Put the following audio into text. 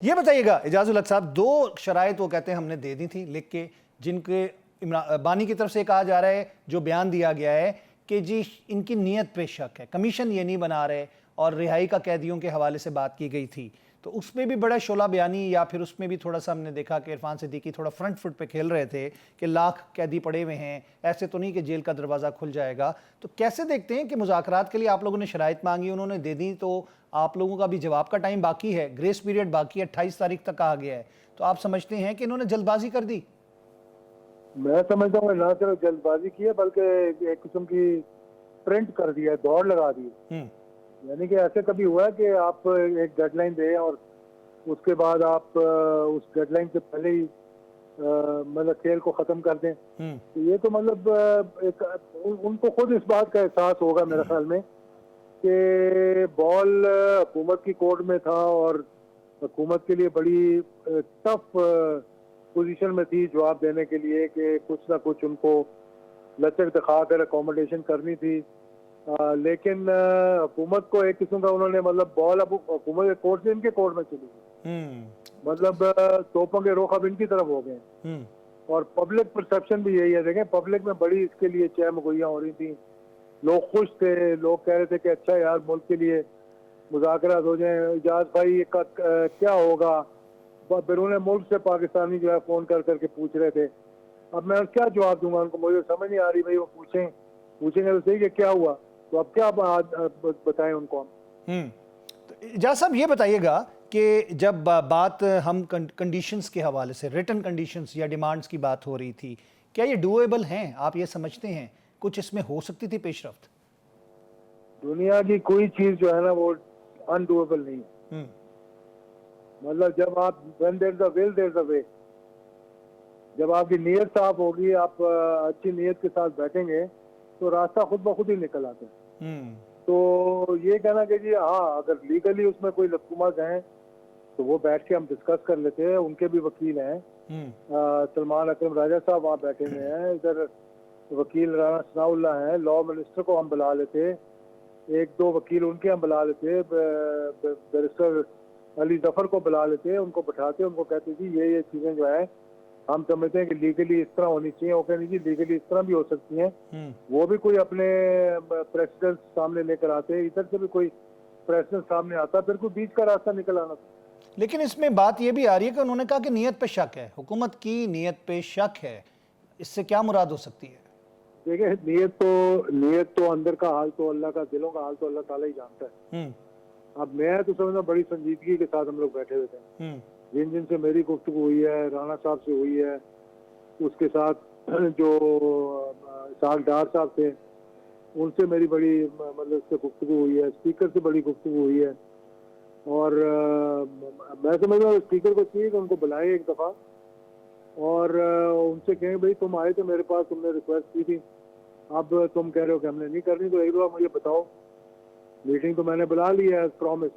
ये बताइएगा इजाजुल हक साहब, दो शराइत वो कहते हैं हमने दे दी थी लिख के, जिनके बानी की तरफ से कहा जा रहा है, जो बयान दिया गया है कि जी इनकी नीयत पे शक है, कमीशन ये नहीं बना रहे, और रिहाई का कैदियों के हवाले से बात की गई थी। तो उसमें भी बड़ा शोला बयानी, या फिर उसमें भी थोड़ा सा हमने देखा कि इरफान सिद्दीकी थोड़ा फ्रंट फुट पे खेल रहे थे कि लाख कैदी पड़े हुए हैं, ऐसे तो नहीं कि जेल का दरवाज़ा खुल जाएगा। तो कैसे देखते हैं कि मुज़ाकरात के लिए आप लोगों ने शराइत मांगी, उन्होंने दे दी, तो आप लोगों का भी जवाब का टाइम बाकी है, ग्रेस पीरियड बाकी है, 28 तारीख तक कहा गया है, तो आप समझते हैं कि इन्होंने जल्दबाजी कर दी? मैं समझता हूँ ना सिर्फ जल्दबाजी की है बल्कि एक किस्म की प्रिंट कर दिया है, दौड़ लगा दी है। यानी कि ऐसे कभी हुआ है कि आप एक डेडलाइन दें और उसके बाद आप उस डेडलाइन से पहले ही मतलब खेल को खत्म कर दें। तो ये तो मतलब एक उनको खुद इस बात का एहसास होगा मेरे ख्याल में कि बॉल हुकूमत की कोर्ट में था और हुकूमत के लिए बड़ी टफ पोजीशन में थी जवाब देने के लिए कि कुछ ना कुछ उनको लचक दिखा कर अकोमोडेशन करनी थी। लेकिन हुकूमत को एक किस्म का उन्होंने मतलब बॉल अब हुकूमत के कोर्ट से इनके कोर्ट में चली गई, मतलब तोपों के रुख अब इनकी तरफ हो गए। और पब्लिक परसेप्शन भी यही है, देखें पब्लिक में बड़ी इसके लिए चहमगोइयां हो रही थी, लोग खुश थे, लोग कह रहे थे कि अच्छा यार मुल्क के लिए मुज़ाकरात हो जाए, इजाज भाई का क्या होगा। बैरून मुल्क से पाकिस्तानी जो है फोन कर करके पूछ रहे थे। अब मैं क्या जवाब दूंगा उनको, मुझे समझ नहीं आ रही। भाई वो पूछेंगे तो सही कि क्या हुआ, तो अब क्या बताएं उनको हम। तो इजाज साहब ये बताइएगा कि जब बात हम कंडीशंस के हवाले से, रिटन कंडीशंस या डिमांड्स की बात हो रही थी, क्या ये डूएबल हैं? आप ये समझते हैं कुछ इसमें हो सकती थी पेशरफ्त? दुनिया की कोई चीज जो है ना वो अनडूएबल नहीं है। मतलब जब आप when there's a will there's a way, जब आपकी नीयत साफ होगी, आप अच्छी नीयत के साथ बैठेंगे तो रास्ता खुद ब खुद ही निकल आता है। तो ये कहना कि जी हाँ अगर लीगली उसमें कोई लकूमत हैं तो वो बैठ के हम डिस्कस कर लेते हैं, उनके भी वकील हैं। सलमान अकरम राजा साहब वहाँ बैठे हुए हैं, इधर वकील राना सनाउल्लाह हैं, लॉ मिनिस्टर को हम बुला लेते, एक दो वकील उनके हम बुला लेते, बैरिस्टर अली जफर को बुला लेते, उनको बैठाते, उनको कहते जी ये चीजें जो है हम समझते हैं कि लीगली इस तरह होनी चाहिए। वो कहते जी लीगली इस तरह भी हो सकती हैं। वो भी कोई अपने प्रेसिडेंट सामने लेकर आते, इधर से भी कोई प्रेसिडेंट सामने आता, फिर कोई बीच का रास्ता निकल आना। लेकिन इसमें बात यह भी आ रही है कि उन्होंने कहा कि नीयत पे शक है, हुकूमत की नीयत पे शक है, इससे क्या मुराद हो सकती है? देखिए नीयत तो अंदर का हाल तो अल्लाह का, दिलों का हाल तो अल्लाह ताला ही जानता है। अब मैं तो समझना बड़ी संजीदगी के साथ हम लोग बैठे हुए थे, जिन से मेरी गुफ्तगू हुई है, राणा साहब से हुई है, उसके साथ जो साल डार साहब थे उनसे मेरी बड़ी मतलब उससे गुफ्तगू हुई है, स्पीकर से बड़ी गुफ्तगू हुई है। और मैं समझ रहा हूँ स्पीकर को चाहिए कि उनको बुलाए एक दफ़ा और उनसे कहें भाई तुम आए थे मेरे पास, तुमने रिक्वेस्ट की थी, अब तुम कह रहे हो कि हमने नहीं करनी, तो एक दफ़ा मुझे बताओ। मीटिंग तो मैंने बुला ली है एज प्रॉमिस,